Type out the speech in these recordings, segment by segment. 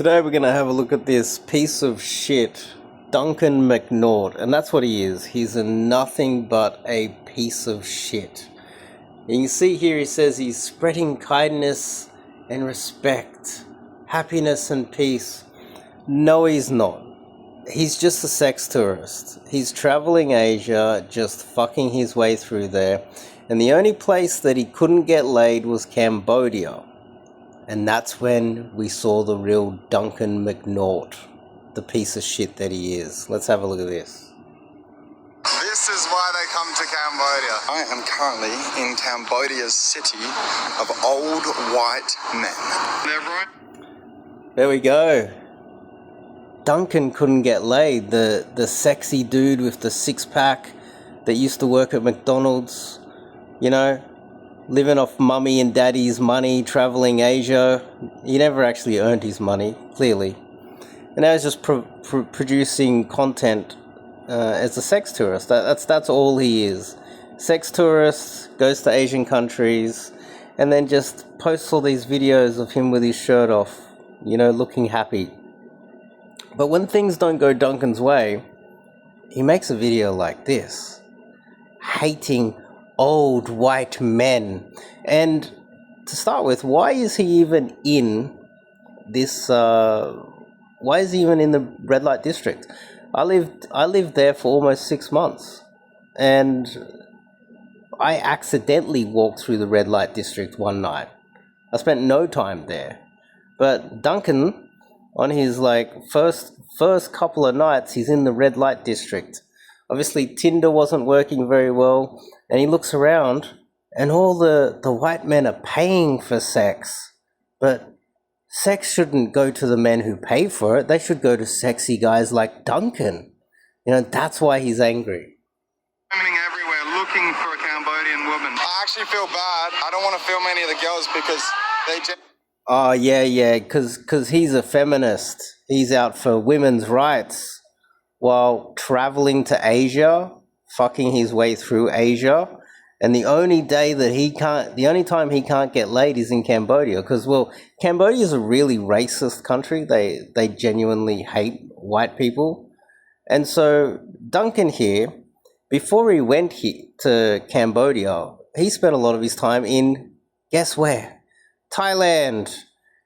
Today we're going to have a look at this piece of shit, Duncan Mcnaught, and that's what he is. He's nothing but a piece of shit. And you see here he says he's spreading kindness and respect, happiness and peace. No, he's not. He's just a sex tourist. He's traveling Asia, just fucking his way through there. And the only place that he couldn't get laid was Cambodia. And that's when we saw the real Duncan Mcnaught, the piece of shit that he is. Let's have a look at this. This is why they come to Cambodia. I am currently in Cambodia's city of old white men. There we go. Duncan couldn't get laid. The sexy dude with the six-pack that used to work at McDonald's, you know, living off mummy and daddy's money, traveling Asia. He never actually earned his money, clearly. And now he's just producing content as a sex tourist. That's all he is. Sex tourist, goes to Asian countries, and then just posts all these videos of him with his shirt off, you know, looking happy. But when things don't go Duncan's way, he makes a video like this, hating old white men. And to start with, why is he even in this, why is he even in the red light district? I lived there for almost 6 months, and I accidentally walked through the red light district one night. I spent no time there. But Duncan, on his first couple of nights, he's in the red light district. Obviously Tinder wasn't working very well, and he looks around and all the white men are paying for sex. But sex shouldn't go to the men who pay for it. They should go to sexy guys like Duncan. You know, that's why he's angry. Roaming everywhere looking for a Cambodian woman. I actually feel bad. I don't want to film any of the girls because they just... Oh, yeah, because he's a feminist. He's out for women's rights while traveling to Asia, fucking his way through Asia. And the only time he can't get laid is in Cambodia, because, well, Cambodia is a really racist country. They genuinely hate white people. And so Duncan here, before he went to Cambodia, he spent a lot of his time in, guess where? Thailand.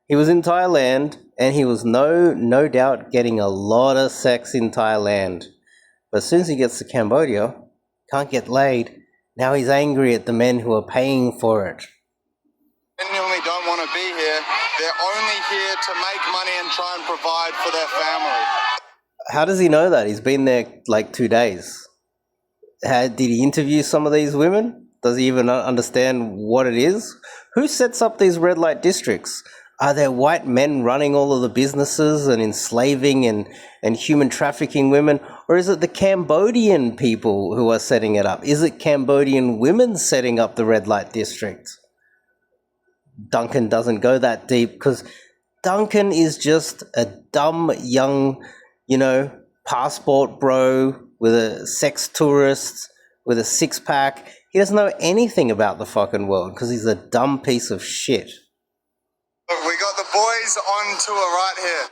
He was in Thailand, and he was no doubt getting a lot of sex in Thailand. But as soon as he gets to Cambodia, can't get laid. Now he's angry at the men who are paying for it. Genuinely don't want to be here. They're only here to make money and try and provide for their family. How does he know that? He's been there like 2 days. Did he interview some of these women? Does he even understand what it is? Who sets up these red light districts? Are there white men running all of the businesses and enslaving and human trafficking women? Or is it the Cambodian people who are setting it up? Is it Cambodian women setting up the red light district? Duncan doesn't go that deep, because Duncan is just a dumb young, you know, passport bro with a sex tourist with a six-pack. He doesn't know anything about the fucking world because he's a dumb piece of shit. We got the boys on tour right here.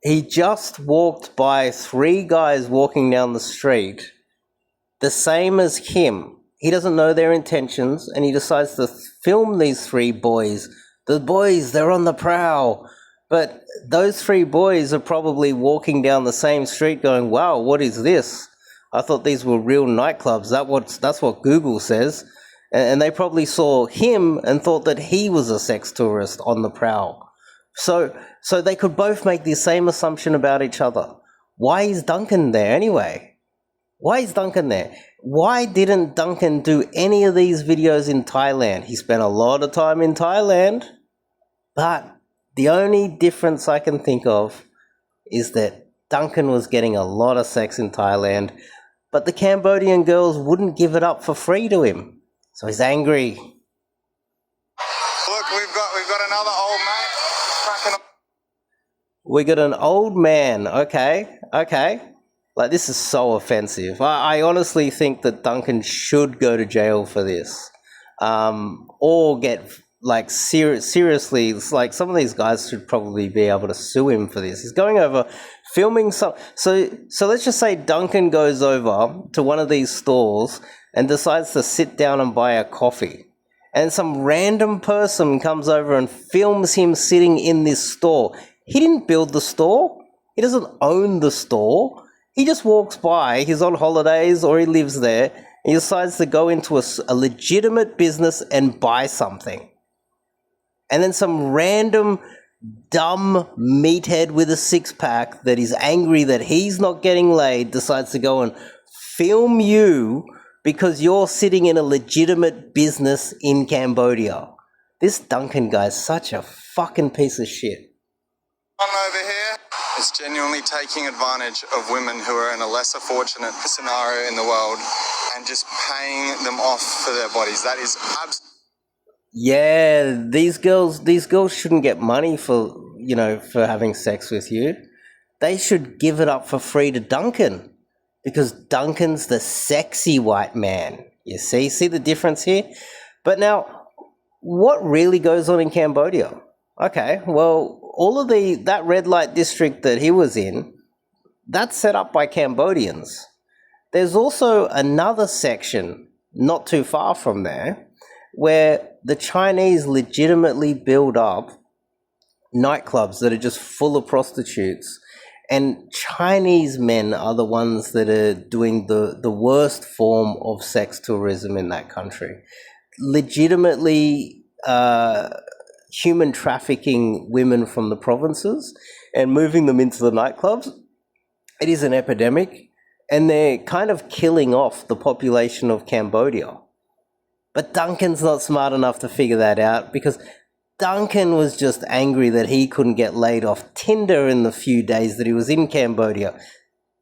He just walked by 3 guys walking down the street, the same as him. He doesn't know their intentions, and he decides to film these 3 boys. The boys, they're on the prowl. But those 3 boys are probably walking down the same street going, wow, what is this? I thought these were real nightclubs. That's what Google says. And they probably saw him and thought that he was a sex tourist on the prowl. So they could both make the same assumption about each other. Why is Duncan there anyway? Why is Duncan there? Why didn't Duncan do any of these videos in Thailand? He spent a lot of time in Thailand, but the only difference I can think of is that Duncan was getting a lot of sex in Thailand, but the Cambodian girls wouldn't give it up for free to him. So he's angry. Look, we've got another old mate cracking up. We got an old man. Okay. Like, this is so offensive. I honestly think that Duncan should go to jail for this, or get like seriously, it's like some of these guys should probably be able to sue him for this. He's going over filming some. So let's just say Duncan goes over to one of these stores and decides to sit down and buy a coffee. And some random person comes over and films him sitting in this store. He didn't build the store. He doesn't own the store. He just walks by. He's on holidays or he lives there. He decides to go into a legitimate business and buy something. And then some random dumb meathead with a six-pack that is angry that he's not getting laid decides to go and film you because you're sitting in a legitimate business in Cambodia. This Duncan guy's such a fucking piece of shit. Over here is genuinely taking advantage of women who are in a lesser fortunate scenario in the world and just paying them off for their bodies. That is absolutely... Yeah, these girls shouldn't get money for having sex with you. They should give it up for free to Duncan. Because Duncan's the sexy white man. You see the difference here? But now, what really goes on in Cambodia? Okay, well, all of that red light district that he was in, that's set up by Cambodians. There's also another section not too far from there where the Chinese legitimately build up nightclubs that are just full of prostitutes. And Chinese men are the ones that are doing the worst form of sex tourism in that country. Legitimately human trafficking women from the provinces and moving them into the nightclubs. It is an epidemic, and they're kind of killing off the population of Cambodia. But Duncan's not smart enough to figure that out because Duncan was just angry that he couldn't get laid off Tinder in the few days that he was in Cambodia.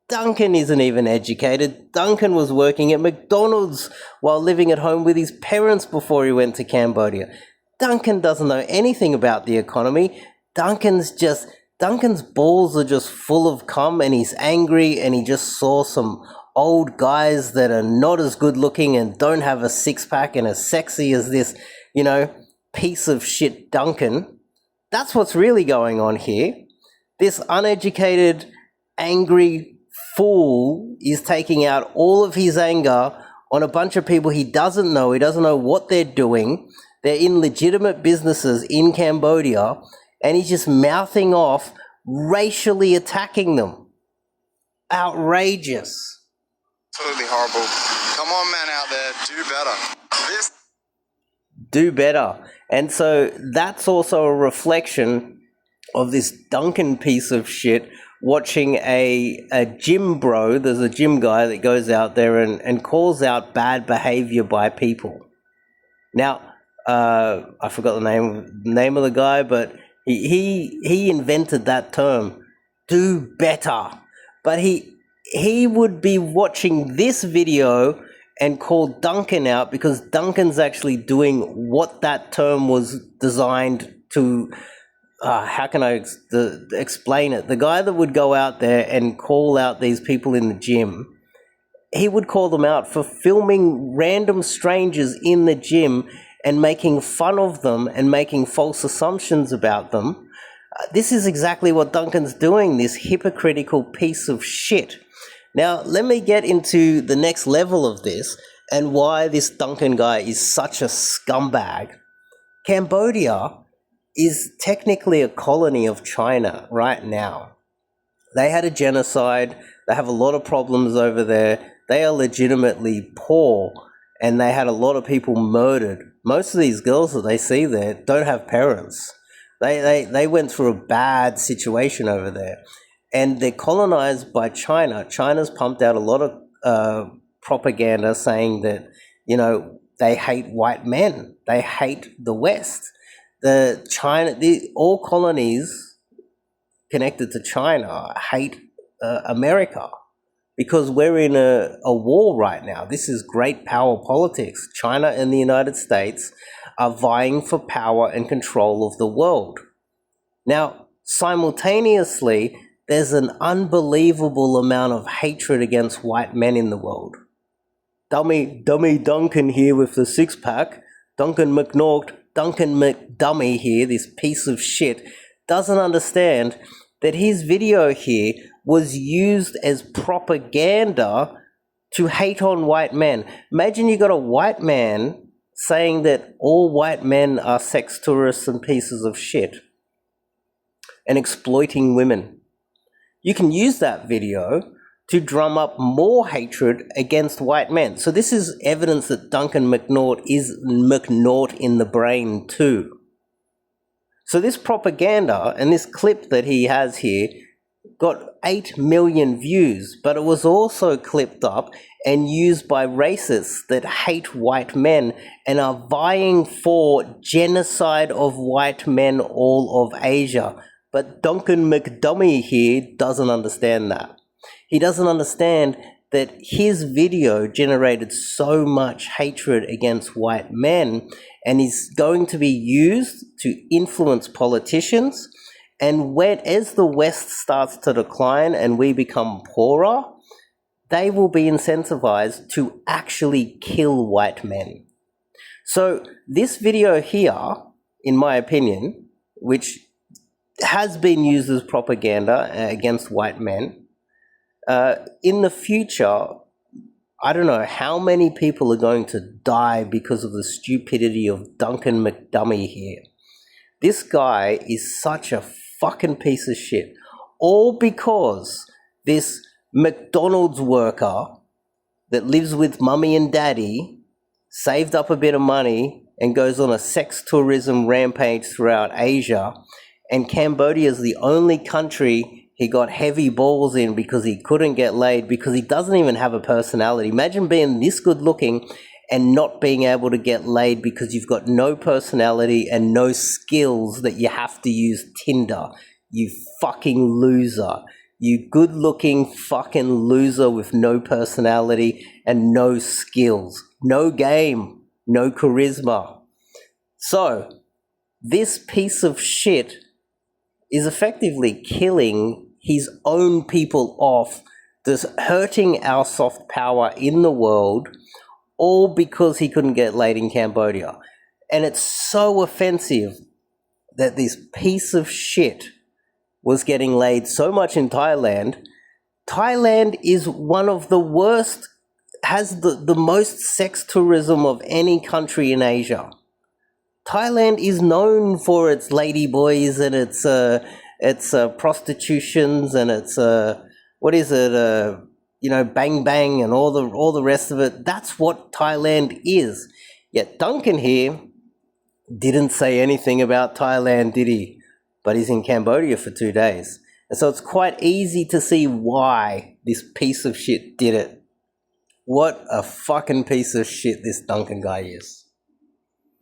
Duncan isn't even educated. Duncan was working at McDonald's while living at home with his parents before he went to Cambodia. Duncan doesn't know anything about the economy. Duncan's balls are just full of cum and he's angry and he just saw some old guys that are not as good looking and don't have a six-pack and as sexy as this, piece of shit Duncan. That's what's really going on here. This uneducated, angry fool is taking out all of his anger on a bunch of people he doesn't know. He doesn't know what they're doing. They're in legitimate businesses in Cambodia, and he's just mouthing off, racially attacking them. Outrageous. Absolutely horrible. Come on, man out there, do better. Do better. And so that's also a reflection of this Duncan piece of shit watching a gym bro. There's a gym guy that goes out there and calls out bad behavior by people. Now, I forgot the name of the guy, but he invented that term, do better. But he would be watching this video and call Duncan out because Duncan's actually doing what that term was designed to, how can I explain it? The guy that would go out there and call out these people in the gym, he would call them out for filming random strangers in the gym and making fun of them and making false assumptions about them. This is exactly what Duncan's doing, this hypocritical piece of shit. Now, let me get into the next level of this and why this Duncan guy is such a scumbag. Cambodia is technically a colony of China right now. They had a genocide. They have a lot of problems over there. They are legitimately poor, and they had a lot of people murdered. Most of these girls that they see there don't have parents. They went through a bad situation over there. And they're colonized by China. China's pumped out a lot of propaganda saying that, they hate white men. They hate the West. All colonies connected to China hate America because we're in a war right now. This is great power politics. China and the United States are vying for power and control of the world. Now, simultaneously, there's an unbelievable amount of hatred against white men in the world. Dummy Duncan here with the six-pack. Duncan Mcnaught, Duncan McDummy here, this piece of shit, doesn't understand that his video here was used as propaganda to hate on white men. Imagine you got a white man saying that all white men are sex tourists and pieces of shit and exploiting women. You can use that video to drum up more hatred against white men. So this is evidence that Duncan Mcnaught is Mcnaught in the brain too. So this propaganda and this clip that he has here got 8 million views, but it was also clipped up and used by racists that hate white men and are vying for genocide of white men all of Asia. But Duncan McDummy here doesn't understand that. He doesn't understand that his video generated so much hatred against white men and is going to be used to influence politicians. And as the West starts to decline and we become poorer, they will be incentivized to actually kill white men. So this video here, in my opinion, which has been used as propaganda against white men, in the future, I don't know how many people are going to die because of the stupidity of Duncan McDummy here. This guy is such a fucking piece of shit. All because this McDonald's worker that lives with mummy and daddy saved up a bit of money and goes on a sex tourism rampage throughout Asia, and Cambodia is the only country he got heavy balls in because he couldn't get laid, because he doesn't even have a personality. Imagine being this good looking and not being able to get laid because you've got no personality and no skills that you have to use Tinder. You fucking loser. You good looking fucking loser with no personality and no skills. No game. No charisma. So, this piece of shit is effectively killing his own people off, just hurting our soft power in the world, all because he couldn't get laid in Cambodia. And it's so offensive that this piece of shit was getting laid so much in Thailand. Thailand is one of the worst, has the most sex tourism of any country in Asia. Thailand is known for its ladyboys and its prostitutions and its bang bang and all the rest of it. That's what Thailand is. Yet Duncan here didn't say anything about Thailand, did he? But he's in Cambodia for 2 days. And so it's quite easy to see why this piece of shit did it. What a fucking piece of shit this Duncan guy is.